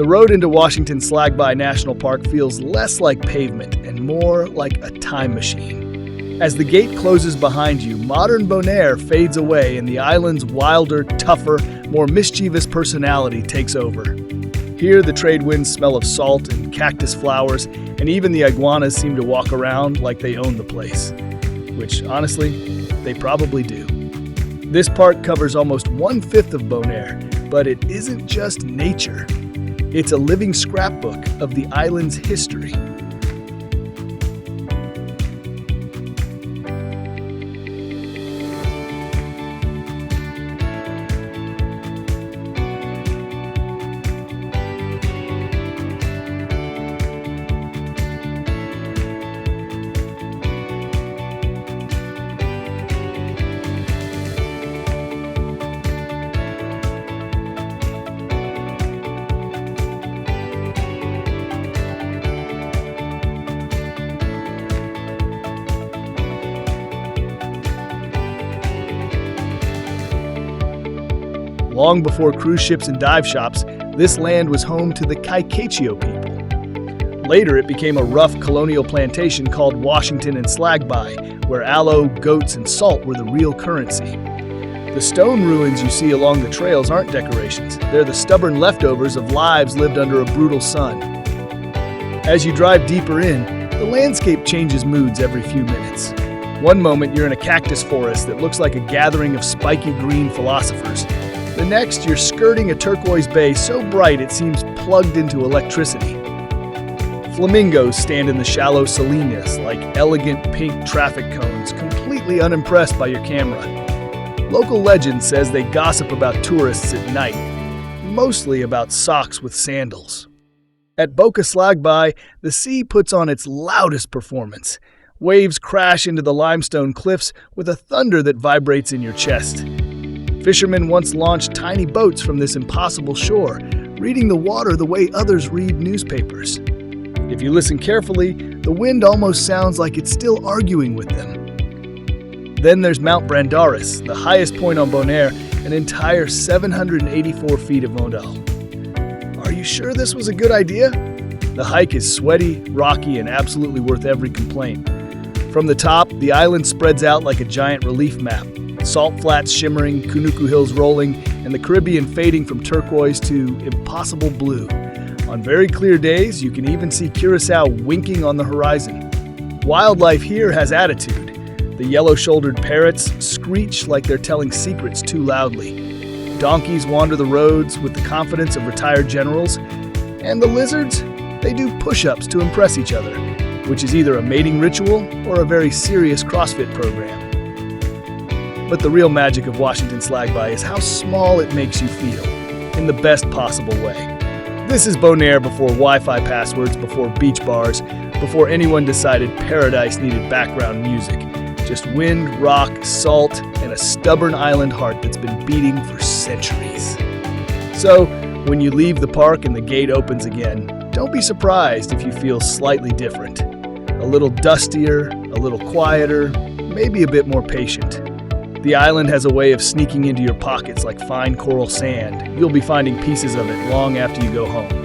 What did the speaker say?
The road into Washington Slagbaai National Park feels less like pavement and more like a time machine. As the gate closes behind you, modern Bonaire fades away and the island's wilder, tougher, more mischievous personality takes over. Here, the trade winds smell of salt and cactus flowers, and even the iguanas seem to walk around like they own the place. Which, honestly, they probably do. This park covers almost 1/5 of Bonaire, but it isn't just nature. It's a living scrapbook of the island's history. Long before cruise ships and dive shops, this land was home to the Caiquetio people. Later, it became a rough colonial plantation called Washington and Slagbaai, where aloe, goats, and salt were the real currency. The stone ruins you see along the trails aren't decorations. They're the stubborn leftovers of lives lived under a brutal sun. As you drive deeper in, the landscape changes moods every few minutes. One moment, you're in a cactus forest that looks like a gathering of spiky green philosophers. The next, you're skirting a turquoise bay so bright it seems plugged into electricity. Flamingos stand in the shallow salinas like elegant pink traffic cones, completely unimpressed by your camera. Local legend says they gossip about tourists at night, mostly about socks with sandals. At Boca Slagbaai, the sea puts on its loudest performance. Waves crash into the limestone cliffs with a thunder that vibrates in your chest. Fishermen once launched tiny boats from this impossible shore, reading the water the way others read newspapers. If you listen carefully, the wind almost sounds like it's still arguing with them. Then there's Mount Brandaris, the highest point on Bonaire, an entire 784 feet of Modal. Are you sure this was a good idea? The hike is sweaty, rocky, and absolutely worth every complaint. From the top, the island spreads out like a giant relief map. Salt flats shimmering, Kunuku hills rolling, and the Caribbean fading from turquoise to impossible blue. On very clear days, you can even see Curacao winking on the horizon. Wildlife here has attitude. The yellow-shouldered parrots screech like they're telling secrets too loudly. Donkeys wander the roads with the confidence of retired generals. And the lizards, they do push-ups to impress each other, which is either a mating ritual or a very serious CrossFit program. But the real magic of Washington Slagbaai is how small it makes you feel, in the best possible way. This is Bonaire before Wi-Fi passwords, before beach bars, before anyone decided paradise needed background music. Just wind, rock, salt, and a stubborn island heart that's been beating for centuries. So, when you leave the park and the gate opens again, don't be surprised if you feel slightly different. A little dustier, a little quieter, maybe a bit more patient. The island has a way of sneaking into your pockets like fine coral sand. You'll be finding pieces of it long after you go home.